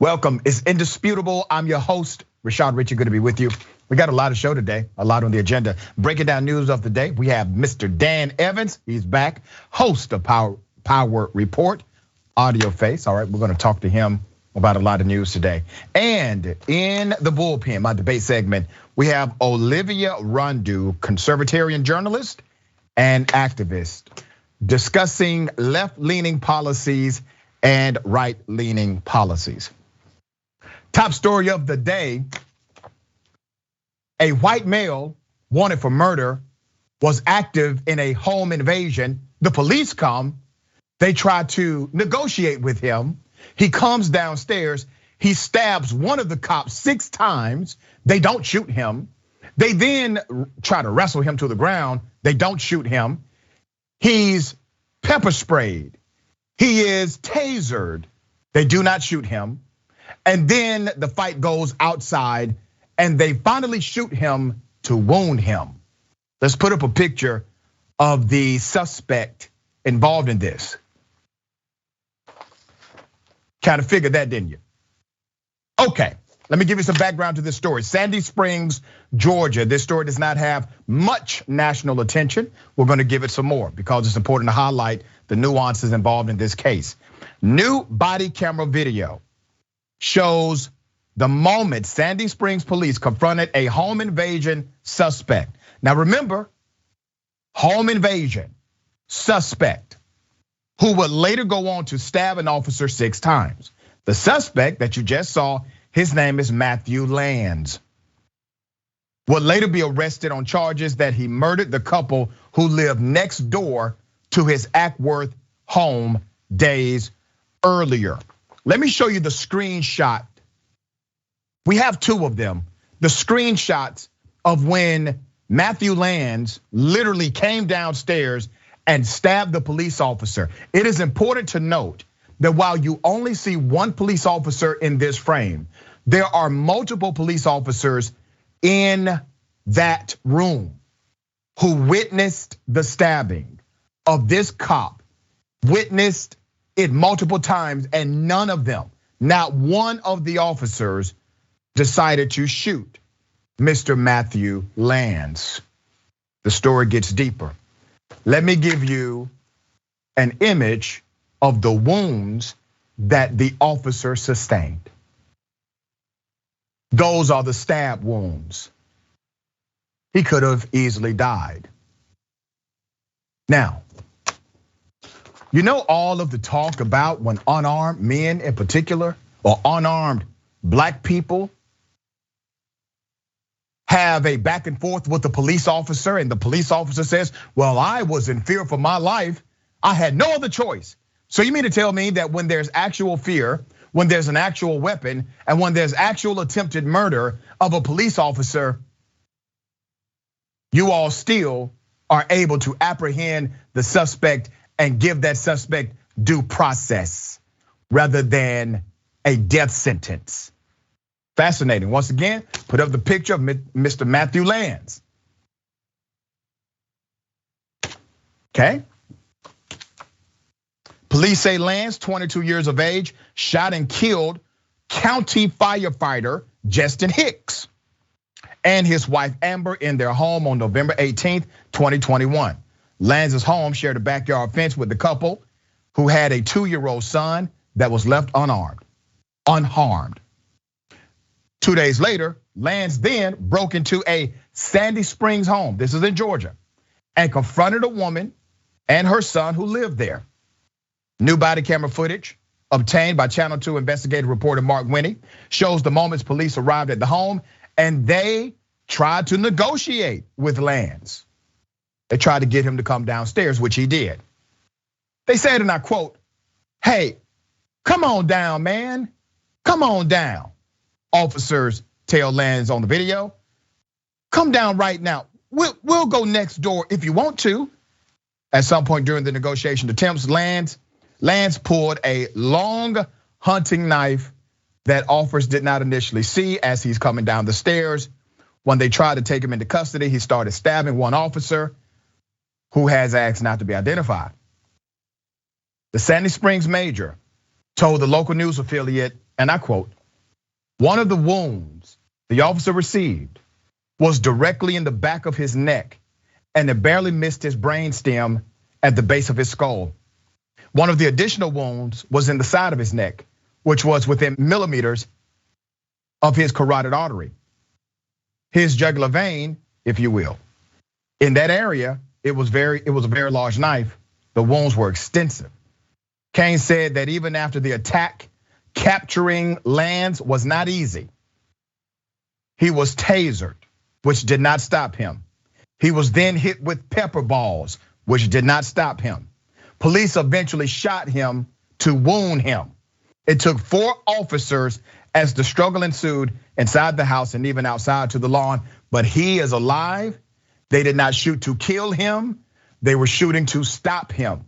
Welcome. It's indisputable. I'm your host, Rashad Richey, good to be with you. We got a lot of show today, a lot on the agenda. Breaking down news of the day, we have Mr. Dan Evans. He's back, host of Power Report, audio face. All right, we're gonna talk to him about a lot of news today. And in the bullpen, my debate segment, we have Olivia Rundu, conservatarian journalist and activist, discussing left-leaning policies and right-leaning policies. Top story of the day, a white male wanted for murder was active in a home invasion. The police come, they try to negotiate with him. He comes downstairs, he stabs one of the cops 6 times. They don't shoot him. They then try to wrestle him to the ground. They don't shoot him. He's pepper sprayed. He is tasered. They do not shoot him. And then the fight goes outside and they finally shoot him to wound him. Let's put up a picture of the suspect involved in this. Kind of figured that, didn't you? Okay, let me give you some background to this story. Sandy Springs, Georgia. This story does not have much national attention. We're gonna give it some more because it's important to highlight the nuances involved in this case. New body camera video shows the moment Sandy Springs police confronted a home invasion suspect. Now remember, home invasion suspect who would later go on to stab an officer 6 times. The suspect that you just saw, his name is Matthew Lands, would later be arrested on charges that he murdered the couple who lived next door to his Ackworth home days earlier. Let me show you the screenshot. We have 2 of them. The screenshots of when Matthew Lands literally came downstairs and stabbed the police officer. It is important to note that while you only see one police officer in this frame, there are multiple police officers in that room who witnessed the stabbing of this cop, witnessed it multiple times, and none of them, not one of the officers, decided to shoot Mr. Matthew Lands. The story gets deeper. Let me give you an image of the wounds that the officer sustained. Those are the stab wounds. He could have easily died. Now, you know all of the talk about when unarmed men in particular, or unarmed black people, have a back and forth with the police officer, and the police officer says, well, I was in fear for my life. I had no other choice. So you mean to tell me that when there's actual fear, when there's an actual weapon, and when there's actual attempted murder of a police officer, you all still are able to apprehend the suspect and give that suspect due process rather than a death sentence? Fascinating. Once again, put up the picture of Mr. Matthew Lands. Okay. Police say Lands, 22 years of age, shot and killed county firefighter Justin Hicks and his wife Amber in their home on November 18th, 2021. Lands' home shared a backyard fence with the couple who had a 2-year-old son that was left unharmed. 2 days later, Lands then broke into a Sandy Springs home, this is in Georgia, and confronted a woman and her son who lived there. New body camera footage obtained by Channel 2 investigative reporter Mark Winnie shows the moments police arrived at the home and they tried to negotiate with Lands. They tried to get him to come downstairs, which he did. They said, and I quote, hey, come on down, man, come on down. Officers tell Lands on the video, come down right now. We'll go next door if you want to. At some point during the negotiation attempts, Lands pulled a long hunting knife that officers did not initially see as he's coming down the stairs. When they tried to take him into custody, he started stabbing one officer who has asked not to be identified. The Sandy Springs major told the local news affiliate and I quote, "One of the wounds the officer received was directly in the back of his neck, and it barely missed his brainstem at the base of his skull. One of the additional wounds was in the side of his neck, which was within millimeters of his carotid artery, his jugular vein, if you will. In that area, it was a very large knife. The wounds were extensive." Kane said that even after the attack, capturing Lance was not easy. He was tasered, which did not stop him. He was then hit with pepper balls, which did not stop him. Police eventually shot him to wound him. It took 4 officers as the struggle ensued inside the house and even outside to the lawn, but he is alive. They did not shoot to kill him. They were shooting to stop him.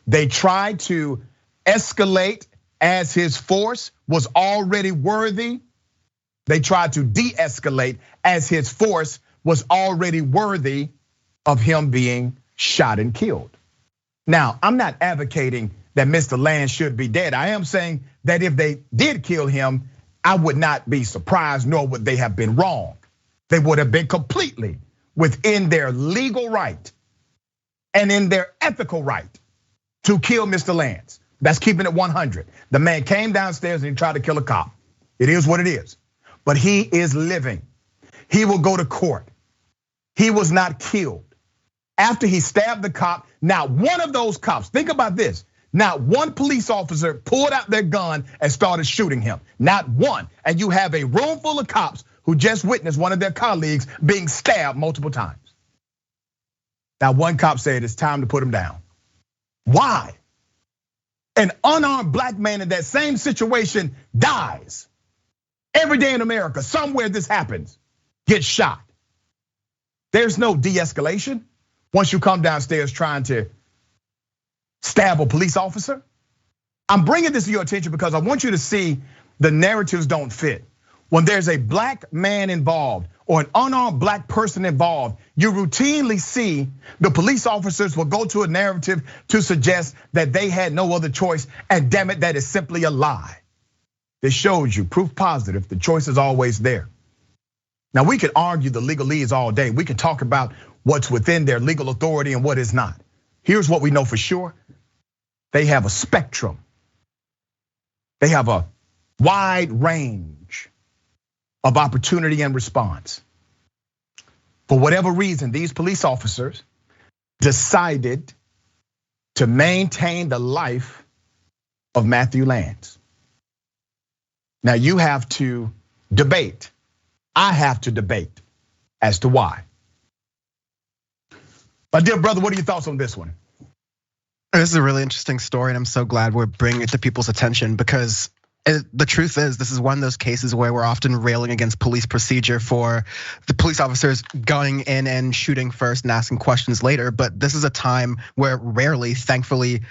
They tried to escalate as his force was already worthy. They tried to de-escalate as his force was already worthy of him being shot and killed. Now, I'm not advocating that Mr. Lance should be dead. I am saying that if they did kill him, I would not be surprised, nor would they have been wrong. They would have been completely within their legal right and in their ethical right to kill Mr. Lance. That's keeping it 100. The man came downstairs and he tried to kill a cop. It is what it is. But he is living. He will go to court. He was not killed. After he stabbed the cop, not one of those cops, think about this, not one police officer pulled out their gun and started shooting him. Not one. And you have a room full of cops who just witnessed one of their colleagues being stabbed multiple times. Now, one cop said it's time to put him down. Why? An unarmed black man in that same situation dies. Every day in America, somewhere this happens, gets shot. There's no de-escalation once you come downstairs trying to stab a police officer. I'm bringing this to your attention because I want you to see the narratives don't fit. When there's a black man involved or an unarmed black person involved, you routinely see the police officers will go to a narrative to suggest that they had no other choice, and damn it, that is simply a lie. This shows you proof positive, the choice is always there. Now, we could argue the legalese all day. We can talk about what's within their legal authority and what is not. Here's what we know for sure. They have a spectrum. They have a wide range of opportunity and response. For whatever reason, these police officers decided to maintain the life of Matthew Lance. Now you have to debate. I have to debate as to why. My dear brother, what are your thoughts on this one? This is a really interesting story, and I'm so glad we're bringing it to people's attention because the truth is, this is one of those cases where we're often railing against police procedure for the police officers going in and shooting first and asking questions later. But this is a time where rarely, thankfully,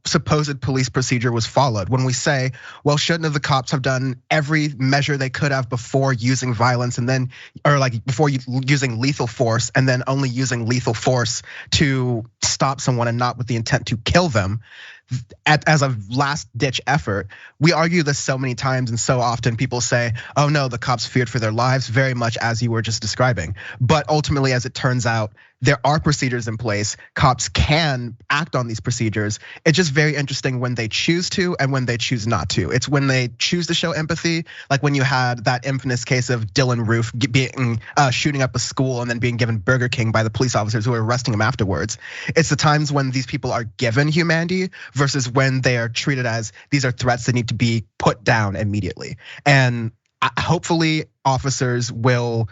supposed police procedure was followed. When we say, well, shouldn't the cops have done every measure they could have before using violence and then, or like before using lethal force and then only using lethal force to stop someone and not with the intent to kill them, as a last ditch effort. We argue this so many times and so often people say, oh no, the cops feared for their lives, very much as you were just describing. But ultimately, as it turns out, there are procedures in place. Cops can act on these procedures. It's just very interesting when they choose to and when they choose not to. It's when they choose to show empathy, like when you had that infamous case of Dylan Roof being shooting up a school and then being given Burger King by the police officers who were arresting him afterwards. It's the times when these people are given humanity versus when they are treated as these are threats that need to be put down immediately. And hopefully officers will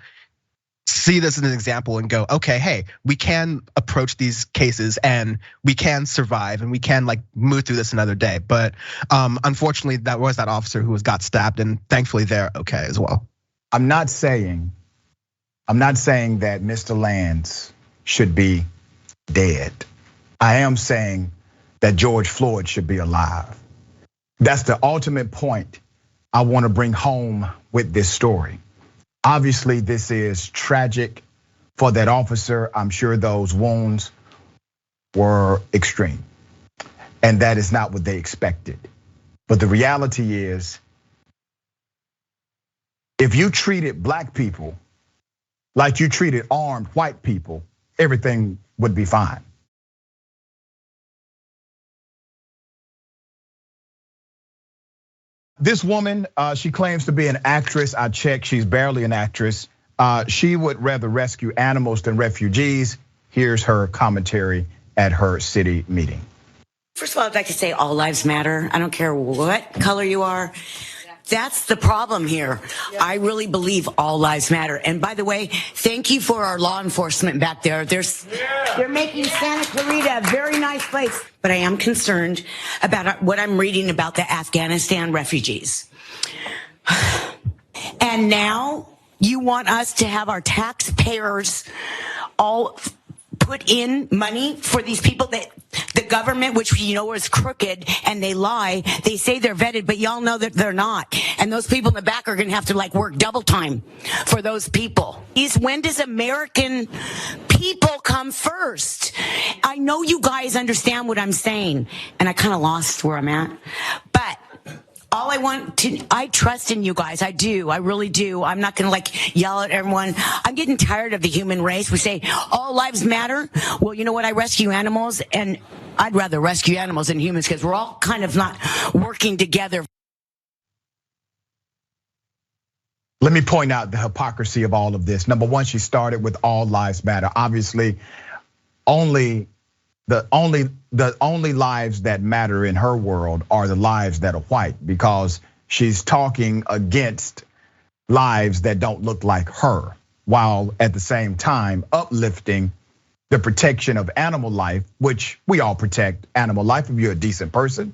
see this as an example and go, okay, hey, we can approach these cases and we can survive and we can like move through this another day. But unfortunately, that was that officer who got stabbed, and thankfully they're okay as well. I'm not saying that Mr. Lance should be dead. I am saying that George Floyd should be alive. That's the ultimate point I want to bring home with this story. Obviously, this is tragic for that officer. I'm sure those wounds were extreme, and that is not what they expected. But the reality is, If you treated black people like you treated armed white people, everything would be fine. This woman, she claims to be an actress. I checked, she's barely an actress. She would rather rescue animals than refugees. Here's her commentary at her city meeting. First of all, I'd like to say all lives matter. I don't care what color you are. That's the problem here. I really believe all lives matter. And by the way, thank you for our law enforcement back there. They're making Santa Clarita a very nice place. But I am concerned about what I'm reading about the Afghanistan refugees. And now you want us to have our taxpayers all put in money for these people that the government, which we know is crooked, and they lie. They say they're vetted, but y'all know that they're not. And those people in the back are going to have to work double time for those people. When does American people come first? I know you guys understand what I'm saying, and I kind of lost where I'm at, but all I trust in you guys. I do. I really do. I'm not going to yell at everyone. I'm getting tired of the human race. We say all lives matter. Well, you know what? I rescue animals, and I'd rather rescue animals than humans because we're all kind of not working together. Let me point out the hypocrisy of all of this. Number one, she started with all lives matter. Obviously, the only lives that matter in her world are the lives that are white, because she's talking against lives that don't look like her, while at the same time uplifting the protection of animal life, which we all protect animal life if you're a decent person.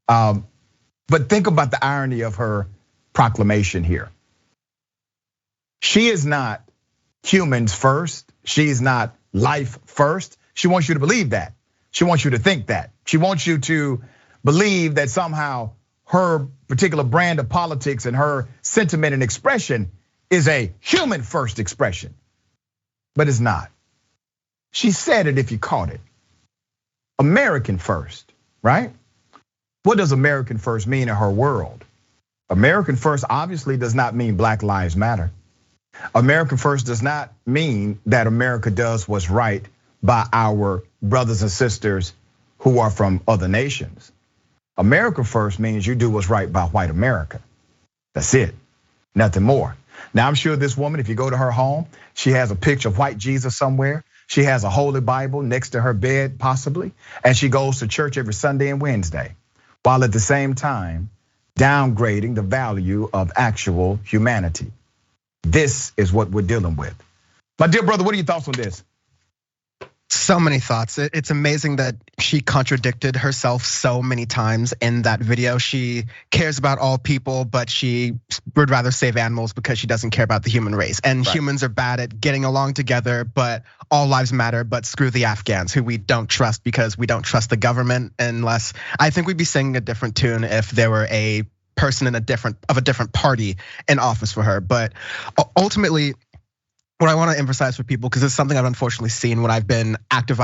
But think about the irony of her proclamation here. She is not humans first. She's not life first. She wants you to believe that. She wants you to think that. She wants you to believe that somehow her particular brand of politics and her sentiment and expression is a human first expression, but it's not. She said it if you caught it. American first, right? What does American first mean in her world? American first obviously does not mean Black Lives Matter. American first does not mean that America does what's right by our brothers and sisters who are from other nations. America first means you do what's right by white America. That's it, nothing more. Now I'm sure this woman, if you go to her home, she has a picture of white Jesus somewhere. She has a holy Bible next to her bed possibly, and she goes to church every Sunday and Wednesday, while at the same time downgrading the value of actual humanity. This is what we're dealing with. My dear brother, what are your thoughts on this? So many thoughts. It's amazing that she contradicted herself so many times in that video. She cares about all people, but she would rather save animals because she doesn't care about the human race. And right. Humans are bad at getting along together, but all lives matter, but screw the Afghans, who we don't trust because we don't trust the government. Unless, I think we'd be singing a different tune if there were a person in a different party in office for her. But ultimately, what I want to emphasize for people, because it's something I've unfortunately seen when I've been working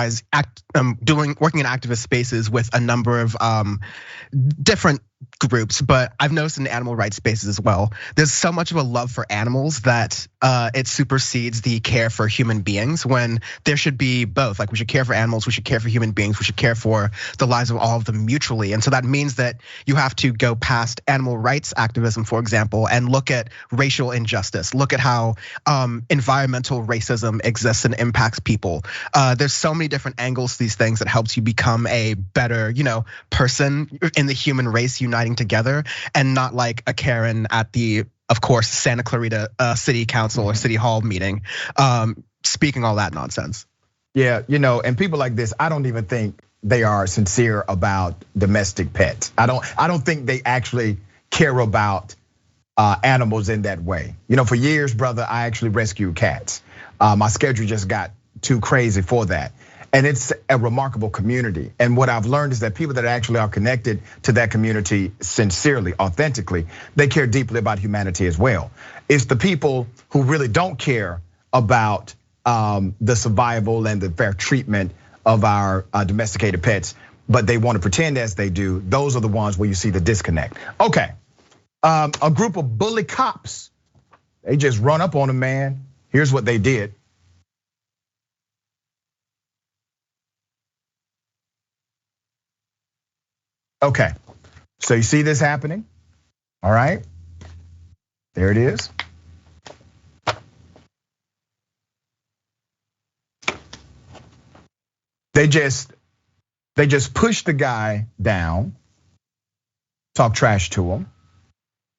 in activist spaces with a number of different groups, but I've noticed in animal rights spaces as well. There's so much of a love for animals that it supersedes the care for human beings, when there should be both. Like, we should care for animals, we should care for human beings, we should care for the lives of all of them mutually. And so that means that you have to go past animal rights activism, for example, and look at racial injustice, look at how environmental racism exists and impacts people. There's so many different angles to these things that helps you become a better, person in the human race, uniting together, and not like a Karen at the, of course, Santa Clarita City Council or City Hall meeting, speaking all that nonsense. Yeah, and people like this, I don't even think they are sincere about domestic pets. I don't think they actually care about animals in that way. For years, brother, I actually rescued cats. My schedule just got too crazy for that. And it's a remarkable community. And what I've learned is that people that actually are connected to that community sincerely, authentically, they care deeply about humanity as well. It's the people who really don't care about the survival and the fair treatment of our domesticated pets, but they want to pretend as they do. Those are the ones where you see the disconnect. Okay, a group of bully cops They just run up on a man. Here's what they did. Okay, so you see this happening, all right? There it is. They just push the guy down, talk trash to him,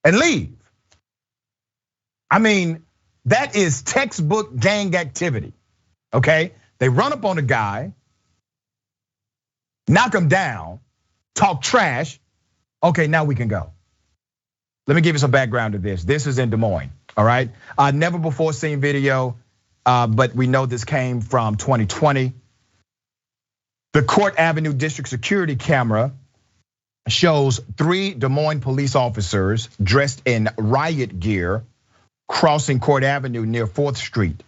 and leave. I mean, that is textbook gang activity, okay? They run up on a guy, knock him down, talk trash. Okay, now we can go. Let me give you some background to this. This is in Des Moines, all right? Never before seen video, but we know this came from 2020. The Court Avenue District Security camera shows 3 Des Moines police officers dressed in riot gear crossing Court Avenue near 4th Street.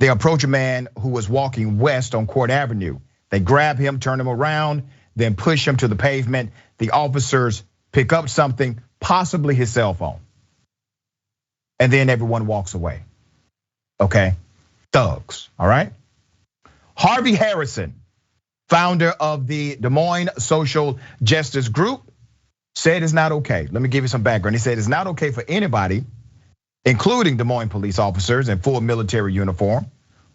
They approach a man who was walking west on Court Avenue. They grab him, turn him around, then push him to the pavement. The officers pick up something, possibly his cell phone. And then everyone walks away. Okay, thugs, all right? Harvey Harrison, founder of the Des Moines Social Justice Group, said it's not okay. Let me give you some background. He said it's not okay for anybody, including Des Moines police officers in full military uniform,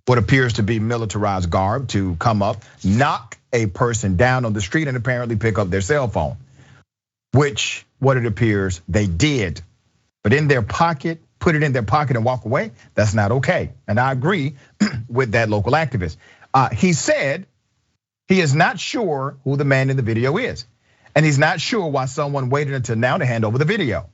what appears to be militarized garb, to come up, knock a person down on the street and apparently pick up their cell phone, which what it appears they did. But in their pocket, put it in their pocket and walk away, that's not okay. And I agree with that local activist. He said he is not sure who the man in the video is. And he's not sure why someone waited until now to hand over the video.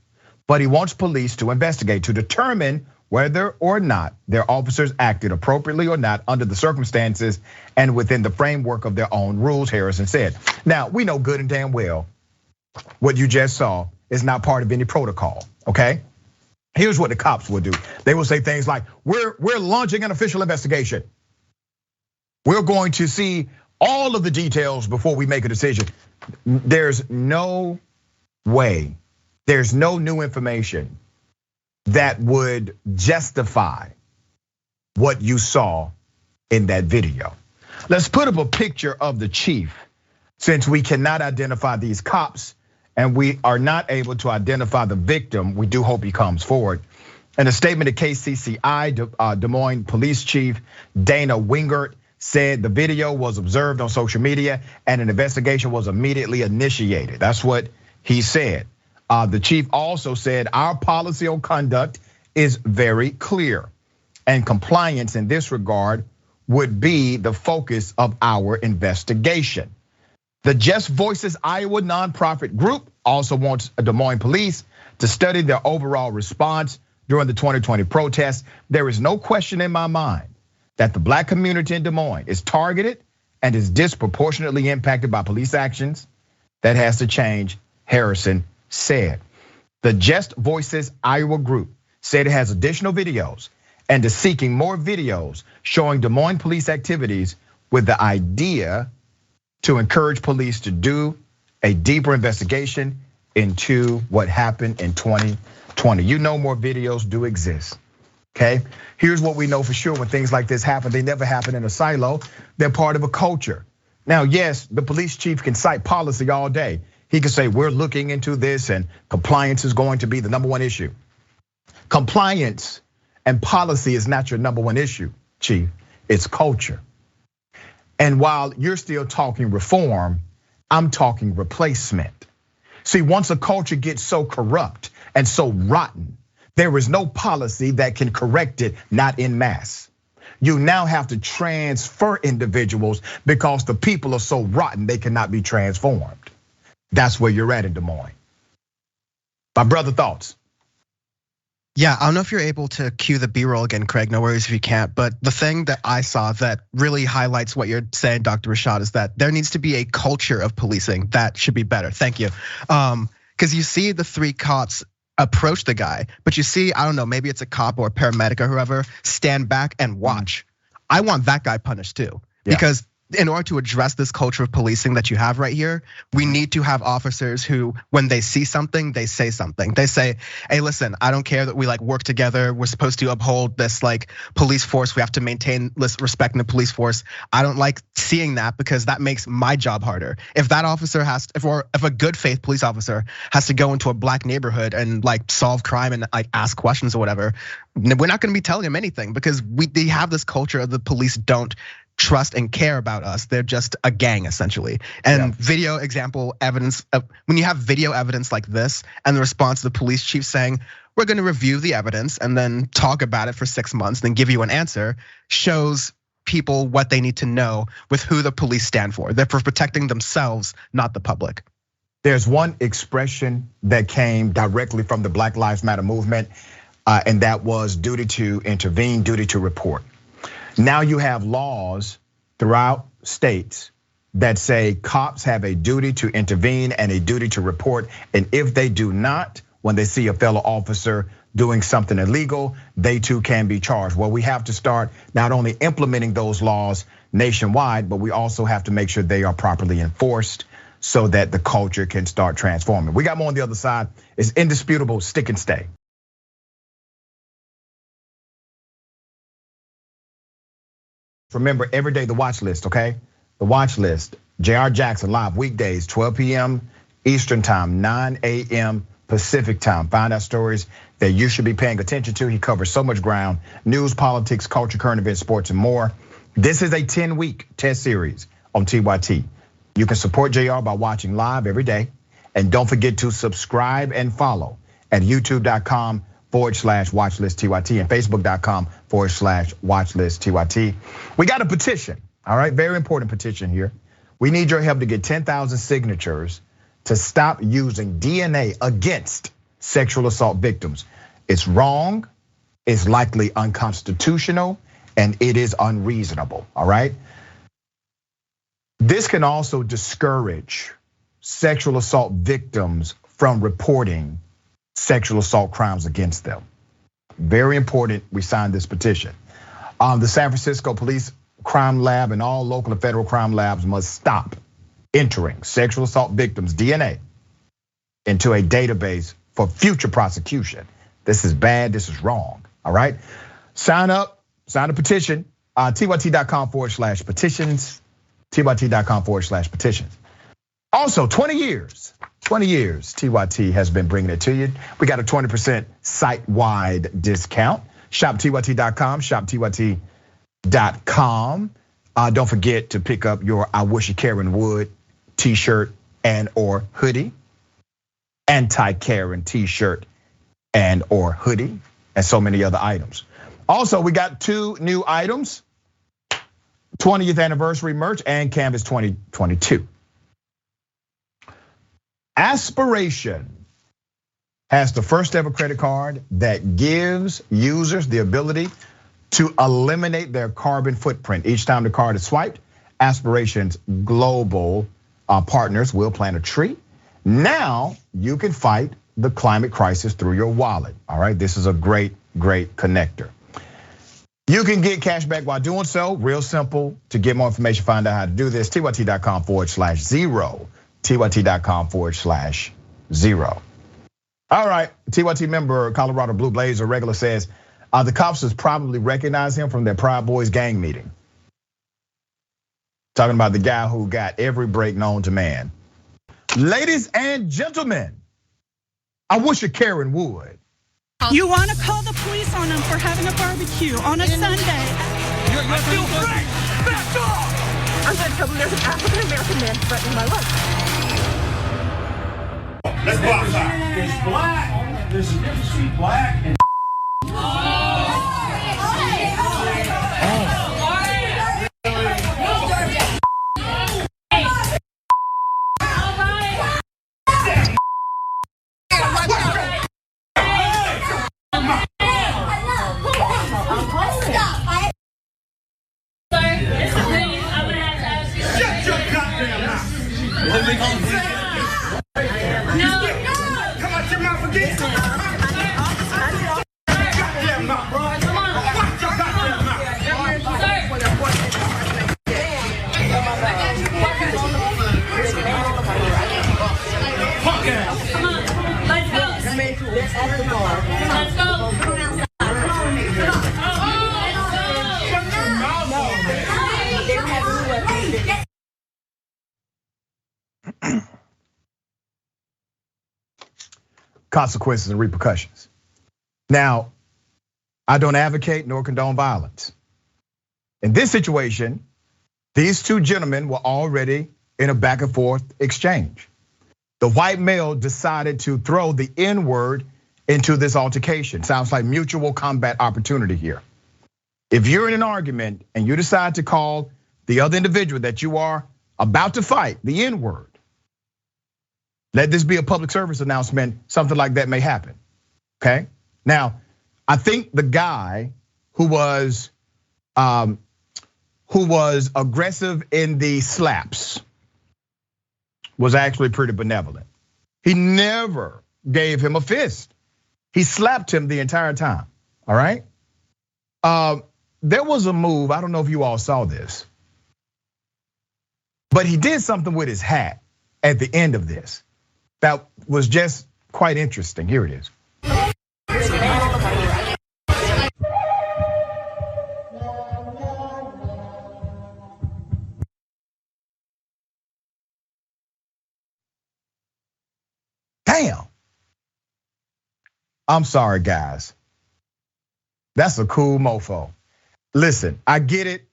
But he wants police to investigate to determine whether or not their officers acted appropriately or not under the circumstances and within the framework of their own rules, Harrison said. Now, we know good and damn well what you just saw is not part of any protocol, okay? Here's what the cops will do. They will say things like, we're launching an official investigation. We're going to see all of the details before we make a decision. There's no way, there's no new information that would justify what you saw in that video. Let's put up a picture of the chief, since we cannot identify these cops and we are not able to identify the victim. We do hope he comes forward. In a statement to KCCI, Des Moines Police Chief Dana Wingert said the video was observed on social media and an investigation was immediately initiated. That's what he said. The chief also said our policy on conduct is very clear, and compliance in this regard would be the focus of our investigation. The Just Voices Iowa nonprofit group also wants Des Moines police to study their overall response during the 2020 protests. There is no question in my mind that the Black community in Des Moines is targeted and is disproportionately impacted by police actions. That has to change, Harrison said. The Just Voices Iowa group said it has additional videos and is seeking more videos showing Des Moines police activities with the idea to encourage police to do a deeper investigation into what happened in 2020. You know more videos do exist, okay? Here's what we know for sure: when things like this happen, they never happen in a silo. They're part of a culture. Now, yes, the police chief can cite policy all day. He can say, we're looking into this and compliance is going to be the #1 issue. Compliance and policy is not your #1 issue, chief, it's culture. And while you're still talking reform, I'm talking replacement. See, once a culture gets so corrupt and so rotten, there is no policy that can correct it, not en masse. You now have to transfer individuals because the people are so rotten they cannot be transformed. That's where you're at in Des Moines. My brother, thoughts? Yeah, I don't know if you're able to cue the B-roll again, Craig. No worries if you can't. But the thing that I saw that really highlights what you're saying, Dr. Rashad, is that there needs to be a culture of policing that should be better. Thank you. Because you see the 3 cops approach the guy, but you see, I don't know, maybe it's a cop or a paramedic or whoever, stand back and watch. I want that guy punished too, because in order to address this culture of policing that you have right here, we need to have officers who, when they see something, they say something. They say, hey, listen, I don't care that we like work together. We're supposed to uphold this like police force. We have to maintain respect in the police force. I don't like seeing that because that makes my job harder. If that officer has, if a good faith police officer has to go into a black neighborhood and like solve crime and like ask questions or whatever, we're not gonna be telling him anything because they have this culture of the police don't trust and care about us. They're just a gang essentially. And video example evidence of when you have video evidence like this and the response of the police chief saying, we're gonna review the evidence and then talk about it for 6 months, then give you an answer, shows people what they need to know with who the police stand for. They're for protecting themselves, not the public. There's one expression that came directly from the Black Lives Matter movement, and that was duty to intervene, duty to report. Now you have laws throughout states that say cops have a duty to intervene and a duty to report. And if they do not, when they see a fellow officer doing something illegal, they too can be charged. Well, we have to start not only implementing those laws nationwide, but we also have to make sure they are properly enforced so that the culture can start transforming. We got more on the other side. It's indisputable, stick and stay. Remember, every day the watch list, okay? The watch list, J.R. Jackson live weekdays, 12 p.m. Eastern time, 9 a.m. Pacific time. Find out stories that you should be paying attention to. He covers so much ground: news, politics, culture, current events, sports, and more. This is a 10-week test series on TYT. You can support JR by watching live every day. And don't forget to subscribe and follow at youtube.com/watchlistTYT and facebook.com/watchlistTYT. We got a petition, all right? Very important petition here. We need your help to get 10,000 signatures to stop using DNA against sexual assault victims. It's wrong, it's likely unconstitutional, and it is unreasonable, all right? This can also discourage sexual assault victims from reporting sexual assault crimes against them. Very important, we signed this petition. The San Francisco Police Crime Lab and all local and federal crime labs must stop entering sexual assault victims' DNA into a database for future prosecution. This is bad, this is wrong, all right? Sign up, sign a petition, tyt.com/petitions, tyt.com/petitions. Also, 20 years, TYT has been bringing it to you. We got a 20% site-wide discount. Shop tyt.com, shop tyt.com. Don't forget to pick up your I Wish a Karen Would t-shirt and or hoodie. Anti-Karen t-shirt and or hoodie, and so many other items. Also, we got 2 new items: 20th anniversary merch and Canvas 2022. Aspiration has the first ever credit card that gives users the ability to eliminate their carbon footprint. Each time the card is swiped, Aspiration's global partners will plant a tree. Now you can fight the climate crisis through your wallet, all right? This is a great, great connector. You can get cash back while doing so. Real simple. To get more information, find out how to do this, tyt.com/0. tyt.com/0. All right, TYT member, Colorado Blue Blazer regular says, the cops has probably recognized him from their Proud Boys gang meeting. Talking about the guy who got every break known to man. Ladies and gentlemen, I wish a Karen would. You want to call the police on them for having a barbecue on a Sunday. I feel great! Back off! I'm going to tell them there's an African-American man threatening my life. Let's box out. There's black. There's a difference between black and consequences and repercussions. Now, I don't advocate nor condone violence. In this situation, these two gentlemen were already in a back and forth exchange. The white male decided to throw the N-word into this altercation. Sounds like mutual combat opportunity here. If you're in an argument and you decide to call the other individual that you are about to fight the N-word, let this be a public service announcement. Something like that may happen, okay? Now, I think the guy who was aggressive in the slaps was actually pretty benevolent. He never gave him a fist. He slapped him the entire time, all right? There was a move, I don't know if you all saw this, but he did something with his hat at the end of this that was just quite interesting. Here it is. Damn. I'm sorry, guys. That's a cool mofo. Listen, I get it.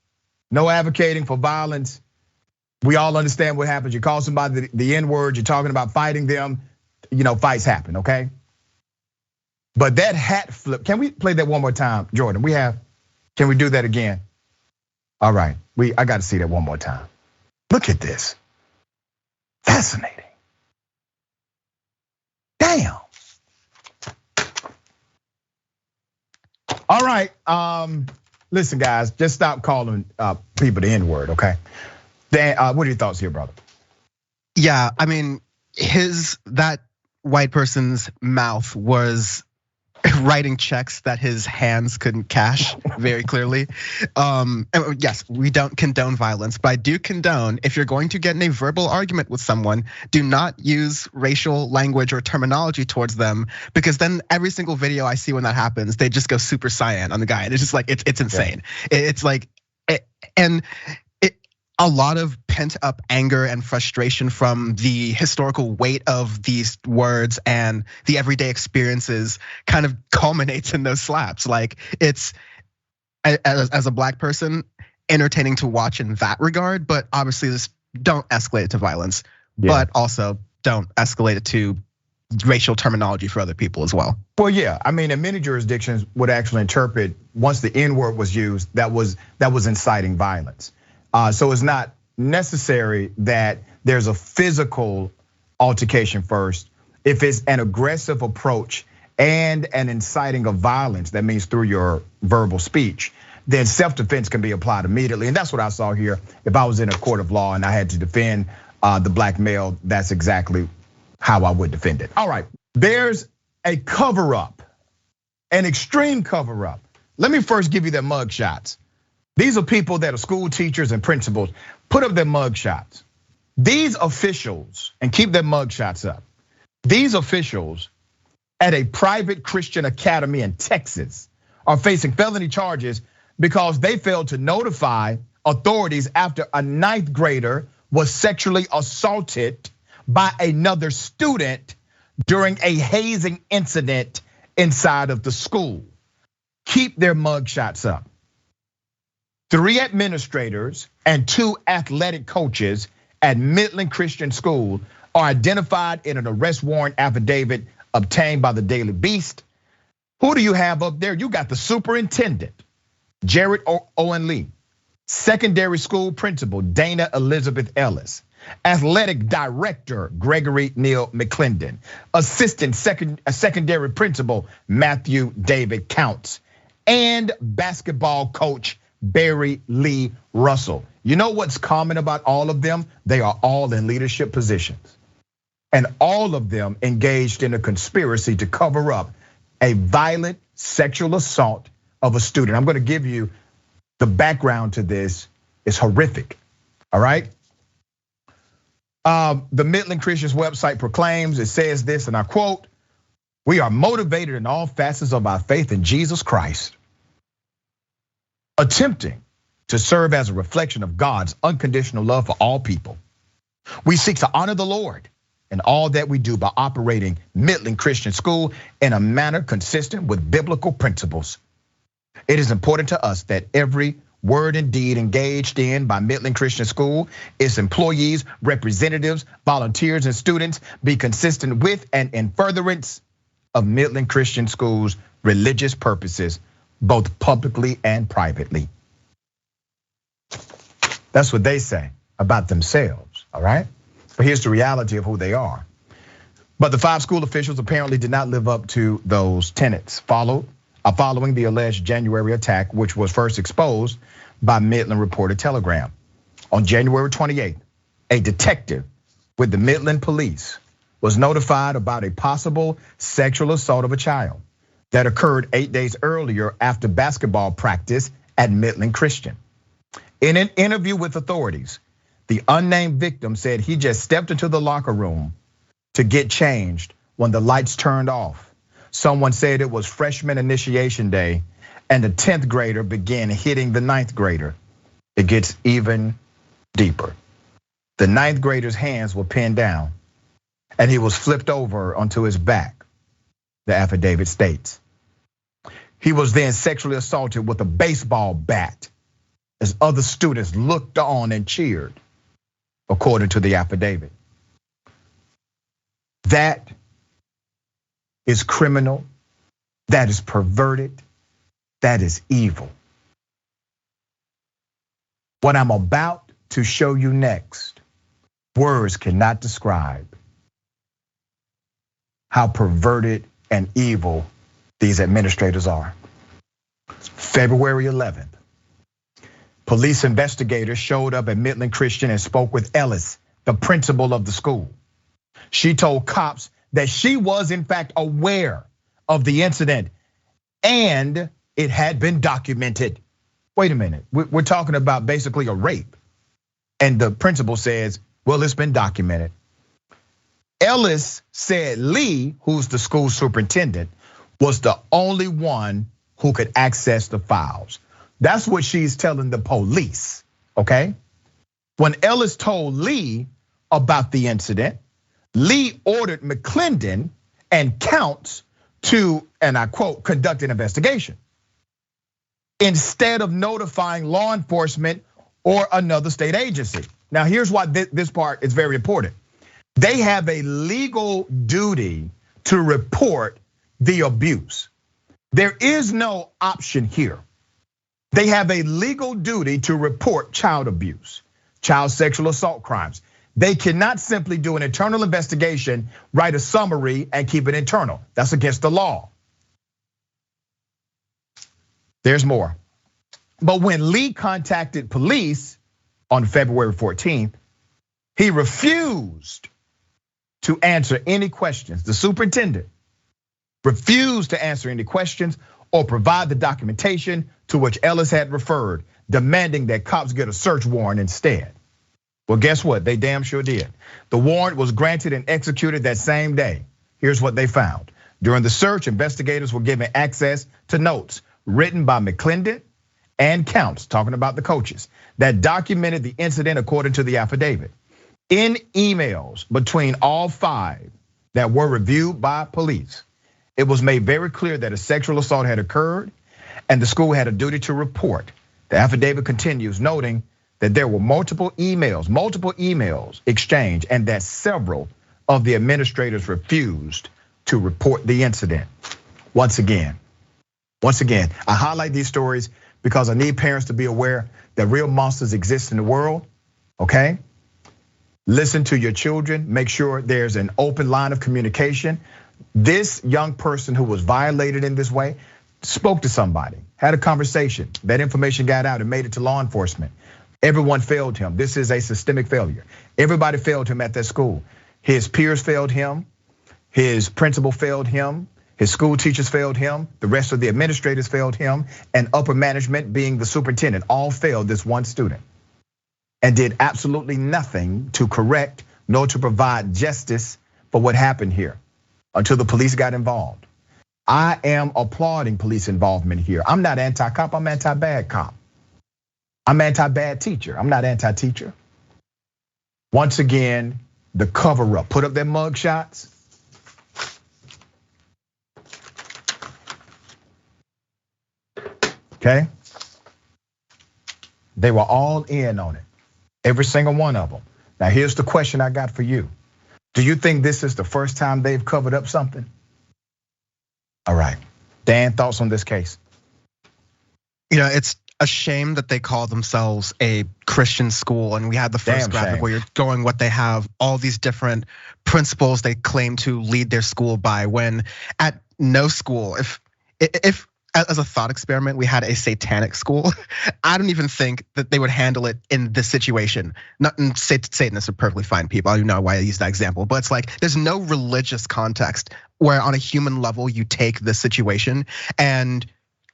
No advocating for violence. We all understand what happens. You call somebody the N-word, you're talking about fighting them, fights happen, okay? But that hat flip, can we play that one more time, Jordan? Can we do that again? All right, I gotta see that one more time. Look at this. Fascinating. Damn. All right, listen guys, just stop calling people the N-word, okay? Dan, what are your thoughts here, brother? Yeah, I mean, that white person's mouth was writing checks that his hands couldn't cash very clearly. And yes, we don't condone violence, but I do condone if you're going to get in a verbal argument with someone, do not use racial language or terminology towards them, because then every single video I see when that happens, they just go Super Saiyan on the guy. And it's just like, it's insane. It's like, a lot of pent up anger and frustration from the historical weight of these words and the everyday experiences kind of culminates in those slaps. Like it's, as a black person, entertaining to watch in that regard, but obviously this don't escalate it to violence, but also don't escalate it to racial terminology for other people as well. Well, yeah, I mean, in many jurisdictions would actually interpret once the N-word was used, that was inciting violence. So it's not necessary that there's a physical altercation first. If it's an aggressive approach and an inciting of violence, that means through your verbal speech, then self-defense can be applied immediately. And that's what I saw here. If I was in a court of law and I had to defend the black male, that's exactly how I would defend it. All right, there's a cover-up, an extreme cover-up. Let me first give you their mug shots. These are people that are school teachers and principals. Put up their mug shots. These officials, and keep their mug shots up. These officials at a private Christian academy in Texas are facing felony charges because they failed to notify authorities after a 9th grader was sexually assaulted by another student during a hazing incident inside of the school. Keep their mug shots up. 3 administrators and 2 athletic coaches at Midland Christian School are identified in an arrest warrant affidavit obtained by the Daily Beast. Who do you have up there? You got the superintendent, Jared Owen Lee, secondary school principal, Dana Elizabeth Ellis, athletic director, Gregory Neal McClendon, assistant secondary principal, Matthew David Counts, and basketball coach, Barry Lee Russell. You know what's common about all of them? They are all in leadership positions. And all of them engaged in a conspiracy to cover up a violent sexual assault of a student. I'm gonna give you the background to this. It's horrific, all right? The Midland Christian's website proclaims, it says this, and I quote, "We are motivated in all facets of our faith in Jesus Christ, attempting to serve as a reflection of God's unconditional love for all people. We seek to honor the Lord in all that we do by operating Midland Christian School in a manner consistent with biblical principles. It is important to us that every word and deed engaged in by Midland Christian School, its employees, representatives, volunteers, and students be consistent with and in furtherance of Midland Christian School's religious purposes, both publicly and privately. That's what they say about themselves, all right? But here's the reality of who they are. But the 5 school officials apparently did not live up to those tenets following the alleged January attack, which was first exposed by Midland Reporter-Telegram. On January 28th, a detective with the Midland Police was notified about a possible sexual assault of a child that occurred 8 days earlier after basketball practice at Midland Christian. In an interview with authorities, the unnamed victim said he just stepped into the locker room to get changed when the lights turned off. Someone said it was freshman initiation day and the 10th grader began hitting the 9th grader. It gets even deeper. The 9th grader's hands were pinned down and he was flipped over onto his back, the affidavit states. He was then sexually assaulted with a baseball bat as other students looked on and cheered, according to the affidavit. That is criminal, that is perverted, that is evil. What I'm about to show you next, words cannot describe how perverted and evil these administrators are. February 11th, police investigators showed up at Midland Christian and spoke with Ellis, the principal of the school. She told cops that she was in fact aware of the incident and it had been documented. Wait a minute, we're talking about basically a rape. And the principal says, well, it's been documented. Ellis said Lee, who's the school superintendent, was the only one who could access the files. That's what she's telling the police, okay? When Ellis told Lee about the incident, Lee ordered McClendon and Counts to, and I quote, conduct an investigation instead of notifying law enforcement or another state agency. Now, here's why this part is very important. They have a legal duty to report the abuse. There is no option here. They have a legal duty to report child abuse, child sexual assault crimes. They cannot simply do an internal investigation, write a summary, and keep it internal. That's against the law. There's more. But when Lee contacted police on February 14th, he refused to answer any questions. The superintendent refused to answer any questions or provide the documentation to which Ellis had referred, demanding that cops get a search warrant instead. Well, guess what? They damn sure did. The warrant was granted and executed that same day. Here's what they found. During the search, investigators were given access to notes written by McClendon and Counts, talking about the coaches, that documented the incident according to the affidavit. In emails between all 5 that were reviewed by police, it was made very clear that a sexual assault had occurred and the school had a duty to report. The affidavit continues, noting that there were multiple emails exchanged and that several of the administrators refused to report the incident. Once again, I highlight these stories because I need parents to be aware that real monsters exist in the world, okay? Listen to your children, make sure there's an open line of communication. This young person who was violated in this way spoke to somebody, had a conversation. That information got out and made it to law enforcement. Everyone failed him. This is a systemic failure. Everybody failed him at that school. His peers failed him. His principal failed him. His school teachers failed him. The rest of the administrators failed him. And upper management, being the superintendent, all failed this one student and did absolutely nothing to correct nor to provide justice for what happened here until the police got involved. I am applauding police involvement here. I'm not anti-cop, I'm anti-bad cop. I'm anti-bad teacher, I'm not anti-teacher. Once again, the cover up. Put up their mug shots. Okay. They were all in on it. Every single one of them. Now here's the question I got for you. Do you think this is the first time they've covered up something? All right. Dan, thoughts on this case? It's a shame that they call themselves a Christian school, and we had the first graphic where you're going what they have, all these different principles they claim to lead their school by, when at no school, if as a thought experiment, we had a satanic school, I don't even think that they would handle it in this situation. Satanists are perfectly fine people. I don't know why I use that example, but it's like there's no religious context where on a human level you take this situation and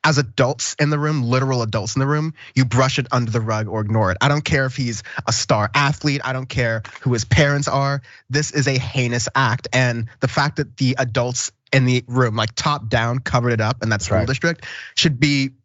as adults in the room, literal adults in the room, you brush it under the rug or ignore it. I don't care if he's a star athlete. I don't care who his parents are. This is a heinous act. And the fact that the adults in the room, like top down, covered it up in that school district,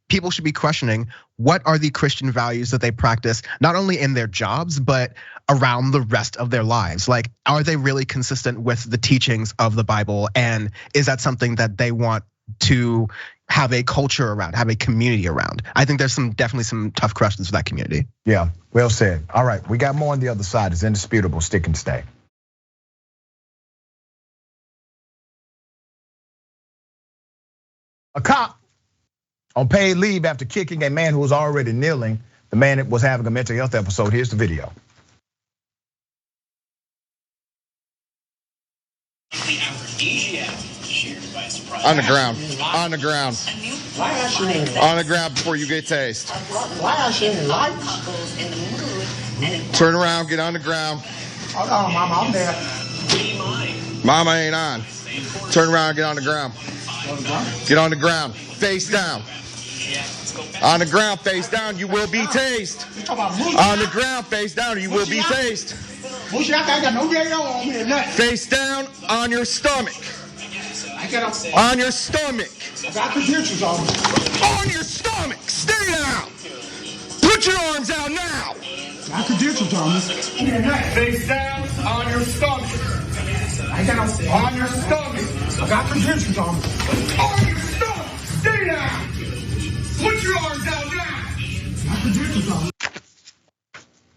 people should be questioning what are the Christian values that they practice, not only in their jobs, but around the rest of their lives. Like, are they really consistent with the teachings of the Bible? And is that something that they want to have a culture around, have a community around? I think there's definitely some tough questions for that community. Yeah, well said. All right, we got more on the other side. It's indisputable. Stick and stay. A cop on paid leave after kicking a man who was already kneeling. The man was having a mental health episode. Here's the video. On the ground, on the ground. On the ground before you get tased. Turn around, get on the ground. Hold on, Mama, I'm there. Mama ain't on. Turn around, get on the ground. Get on the ground, face down. On the ground, face down, you will be tased. On the ground, face down, you will be tased. Face down on your stomach. On your stomach. On your stomach. Stay down. Put your arms out now. Face down on your stomach. On your stomach. I got credentials on me. On your stomach. Stay down. Put your arms out now.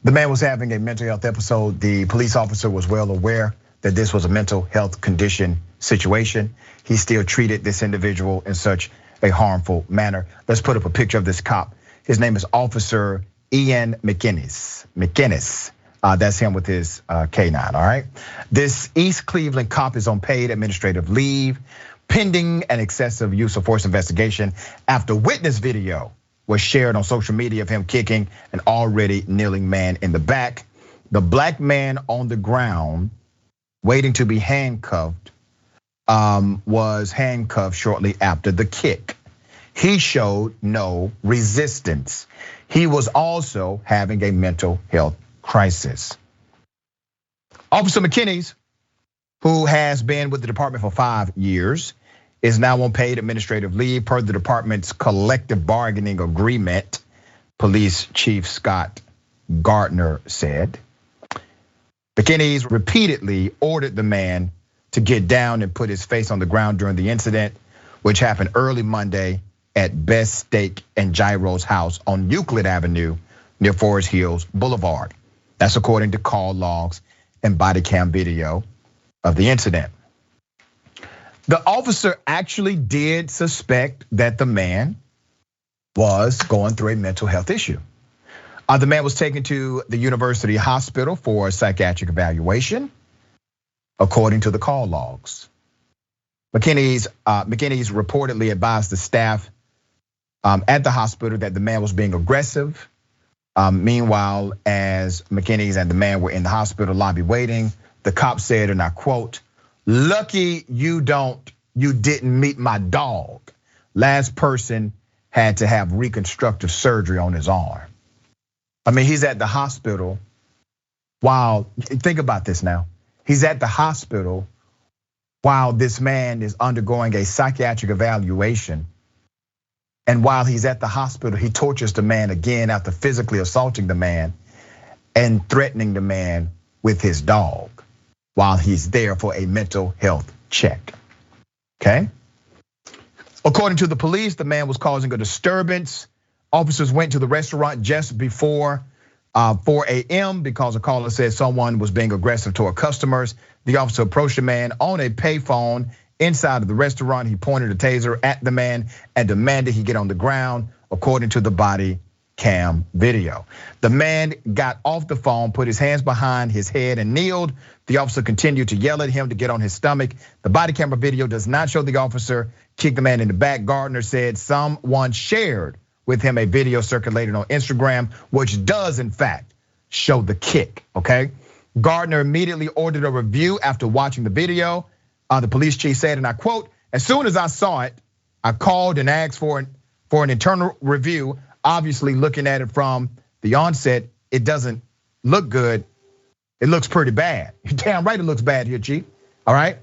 The man was having a mental health episode. The police officer was well aware that this was a mental health condition situation. He still treated this individual in such a harmful manner. Let's put up a picture of this cop. His name is Officer Ian McInnes. That's him with his K9, all right? This East Cleveland cop is on paid administrative leave, pending an excessive use of force investigation after witness video was shared on social media of him kicking an already kneeling man in the back. The black man on the ground waiting to be handcuffed was handcuffed shortly after the kick. He showed no resistance. He was also having a mental health crisis. Officer McInnes, who has been with the department for 5 years, is now on paid administrative leave per the department's collective bargaining agreement, Police Chief Scott Gardner said. McInnes repeatedly ordered the man to get down and put his face on the ground during the incident, which happened early Monday at Best Steak and Gyro's house on Euclid Avenue near Forest Hills Boulevard. That's according to call logs and body cam video of the incident. The officer actually did suspect that the man was going through a mental health issue. The man was taken to the University Hospital for a psychiatric evaluation, according to the call logs. McInnes reportedly advised the staff at the hospital that the man was being aggressive. Meanwhile, as McInnes and the man were in the hospital lobby waiting, the cop said, and I quote, "Lucky you didn't meet my dog. Last person had to have reconstructive surgery on his arm." I mean, he's at the hospital while, think about this now. He's at the hospital while this man is undergoing a psychiatric evaluation. And while he's at the hospital, he tortures the man again after physically assaulting the man and threatening the man with his dog. while he's there for a mental health check, okay? According to the police, the man was causing a disturbance. Officers went to the restaurant just before 4 a.m. because a caller said someone was being aggressive toward customers. The officer approached the man on a payphone inside of the restaurant. He pointed a taser at the man and demanded he get on the ground, according to the body cam video. The man got off the phone, put his hands behind his head and kneeled. The officer continued to yell at him to get on his stomach. The body camera video does not show the officer kick the man in the back. Gardner said someone shared with him a video circulated on Instagram, which does in fact show the kick, okay? Gardner immediately ordered a review after watching the video. The police chief said, and I quote, "As soon as I saw it, I called and asked for an internal review. Obviously, looking at it from the onset, it doesn't look good. It looks pretty bad." You're damn right it looks bad here, chief, all right?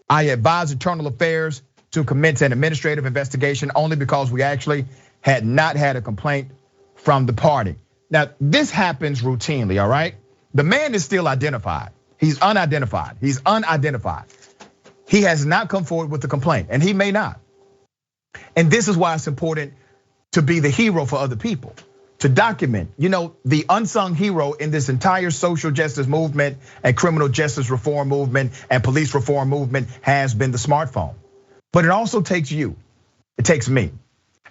"I advised internal affairs to commence an administrative investigation only because we actually had not had a complaint from the party." Now, this happens routinely, all right? The man is still identified. He's unidentified. He's unidentified. He has not come forward with a complaint, and he may not. And this is why it's important to be the hero for other people, to document. You know, the unsung hero in this entire social justice movement and criminal justice reform movement and police reform movement has been the smartphone. But it also takes you, it takes me.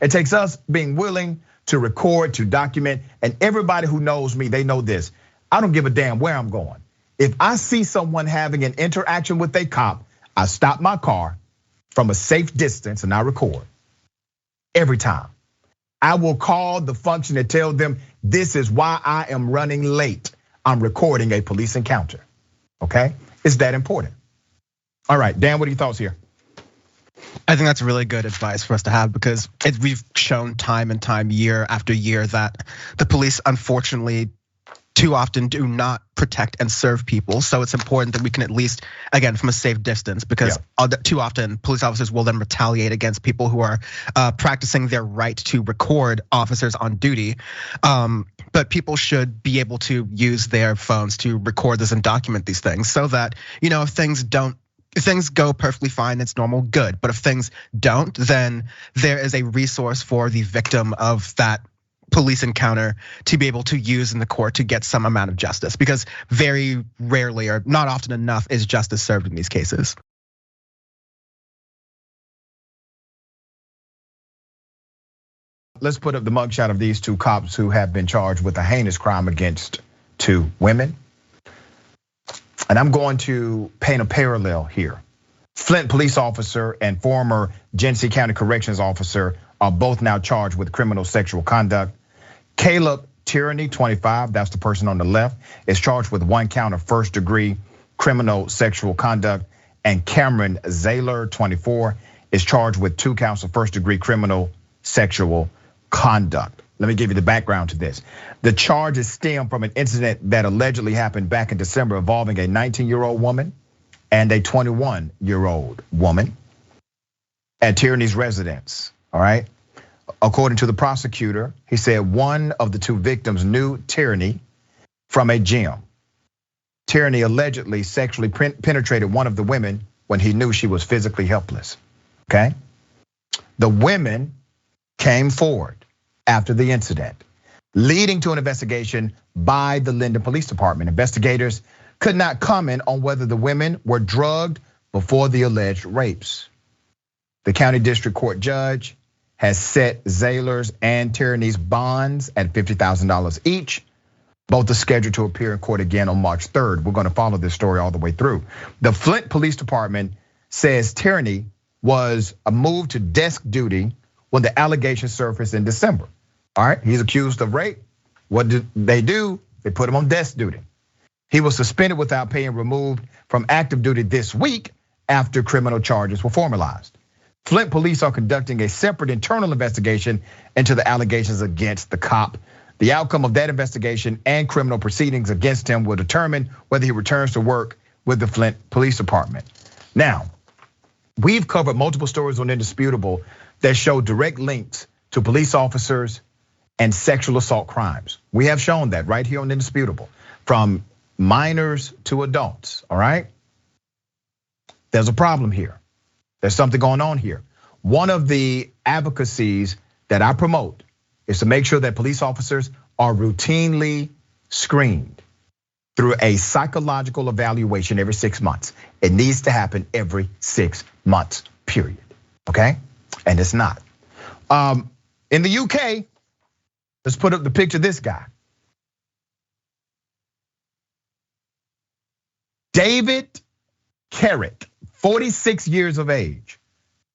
It takes us being willing to record, to document, and everybody who knows me, they know this. I don't give a damn where I'm going. If I see someone having an interaction with a cop, I stop my car from a safe distance and I record every time. I will call the function and tell them this is why I am running late. I'm recording a police encounter, okay? It's that important. All right, Dan, what are your thoughts here? I think that's really good advice for us to have because we've shown time and time, year after year, that the police unfortunately too often do not protect and serve people. So it's important that we can at least, again, from a safe distance, because too often police officers will then retaliate against people who are practicing their right to record officers on duty. But people should be able to use their phones to record this and document these things so that, if things go perfectly fine, it's normal, good. But if things don't, then there is a resource for the victim of that police encounter to be able to use in the court to get some amount of justice, because very rarely or not often enough is justice served in these cases. Let's put up the mugshot of these two cops who have been charged with a heinous crime against two women. And I'm going to paint a parallel here. Flint police officer and former Genesee County Corrections officer are both now charged with criminal sexual conduct. Caleb Tierney, 25, that's the person on the left, is charged with 1 count of first-degree criminal sexual conduct. And Cameron Zaylor, 24, is charged with 2 counts of first-degree criminal sexual conduct. Let me give you the background to this. The charges stem from an incident that allegedly happened back in December involving a 19-year-old woman and a 21-year-old woman at Tierney's residence, all right? According to the prosecutor, he said one of the 2 victims knew Tierney from a gym. Tierney allegedly sexually penetrated one of the women when he knew she was physically helpless, okay? The women came forward after the incident, leading to an investigation by the Linden Police Department. Investigators could not comment on whether the women were drugged before the alleged rapes. The county district court judge has set Zaylor's and Tierney's bonds at $50,000 each. Both are scheduled to appear in court again on March 3rd. We're gonna follow this story all the way through. The Flint Police Department says Tierney was moved to desk duty when the allegations surfaced in December. All right, he's accused of rape. What did they do? They put him on desk duty. He was suspended without pay and removed from active duty this week after criminal charges were formalized. Flint police are conducting a separate internal investigation into the allegations against the cop. The outcome of that investigation and criminal proceedings against him will determine whether he returns to work with the Flint Police Department. Now, we've covered multiple stories on Indisputable that show direct links to police officers and sexual assault crimes. We have shown that right here on Indisputable, from minors to adults, all right? there's a problem here. There's something going on here. One of the advocacies that I promote is to make sure that police officers are routinely screened through a psychological evaluation every 6 months. It needs to happen every 6 months, period, okay? And it's not. In the UK, let's put up the picture of this guy. David Carrick, 46 years of age,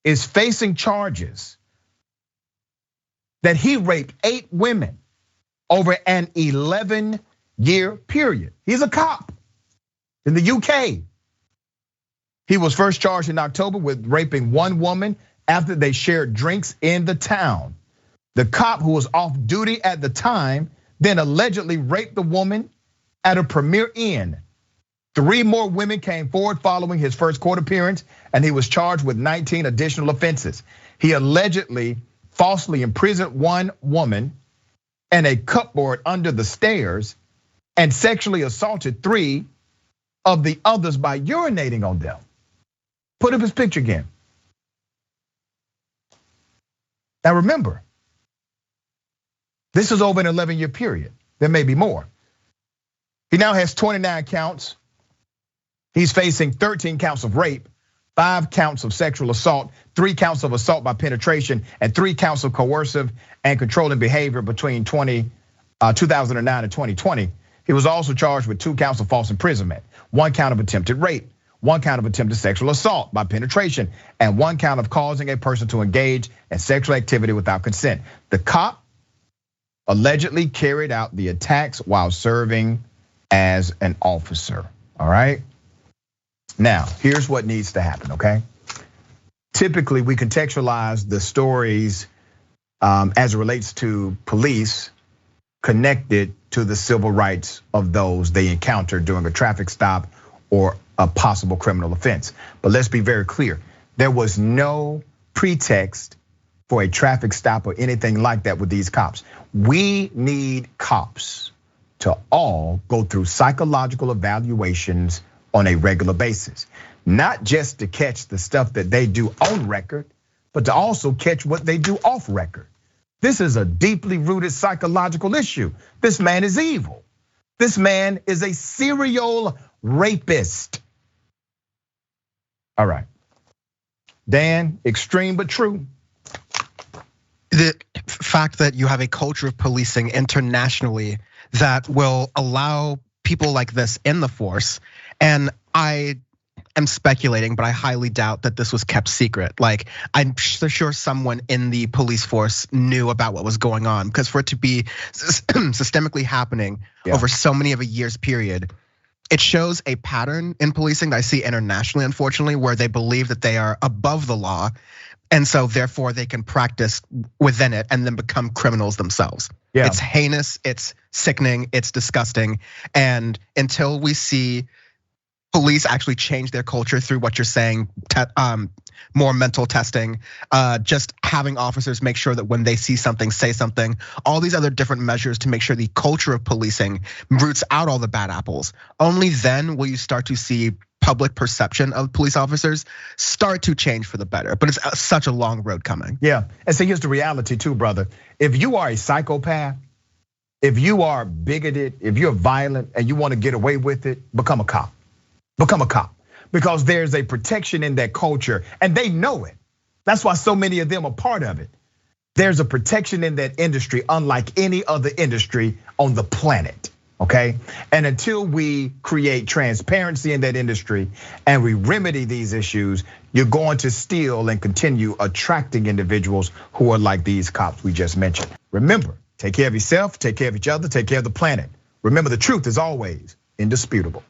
is facing charges that he raped 8 women over an 11-year period. He's a cop in the UK. He was first charged in October with raping 1 woman after they shared drinks in the town. The cop, who was off duty at the time, then allegedly raped the woman at a Premier Inn. 3 more women came forward following his first court appearance, and he was charged with 19 additional offenses. He allegedly falsely imprisoned 1 woman in a cupboard under the stairs and sexually assaulted 3 of the others by urinating on them. Put up his picture again. Now remember, this is over an 11-year period. There may be more. He now has 29 counts. He's facing 13 counts of rape, 5 counts of sexual assault, 3 counts of assault by penetration, and 3 counts of coercive and controlling behavior between 2009 and 2020. He was also charged with 2 counts of false imprisonment, 1 count of attempted rape, 1 count of attempted sexual assault by penetration, and 1 count of causing a person to engage in sexual activity without consent. The cop allegedly carried out the attacks while serving as an officer, all right? Now, here's what needs to happen, okay? Typically, we contextualize the stories as it relates to police connected to the civil rights of those they encounter during a traffic stop or a possible criminal offense. But let's be very clear. There was no pretext for a traffic stop or anything like that with these cops. We need cops to all go through psychological evaluations on a regular basis, not just to catch the stuff that they do on record, but to also catch what they do off record. This is a deeply rooted psychological issue. This man is evil. This man is a serial rapist. All right, Dan, extreme but true. The fact that you have a culture of policing internationally that will allow people like this in the force, and I am speculating, but I highly doubt that this was kept secret. Like, I'm sure someone in the police force knew about what was going on, because for it to be systemically happening over so many of a year's period, it shows a pattern in policing that I see internationally, unfortunately, where they believe that they are above the law, and so therefore they can practice within it and then become criminals themselves. It's heinous, it's sickening, it's disgusting. And until we see police actually change their culture through what you're saying, more mental testing, just having officers make sure that when they see something, say something, all these other different measures to make sure the culture of policing roots out all the bad apples. Only then will you start to see public perception of police officers start to change for the better. But it's such a long road coming. Yeah, and so here's the reality too, brother. If you are a psychopath, if you are bigoted, if you're violent and you want to get away with it, become a cop. Become a cop, because there's a protection in that culture and they know it. That's why so many of them are part of it. There's a protection in that industry unlike any other industry on the planet, okay? And until we create transparency in that industry and we remedy these issues, you're going to still and continue attracting individuals who are like these cops we just mentioned. Remember, take care of yourself, take care of each other, take care of the planet. Remember, the truth is always indisputable.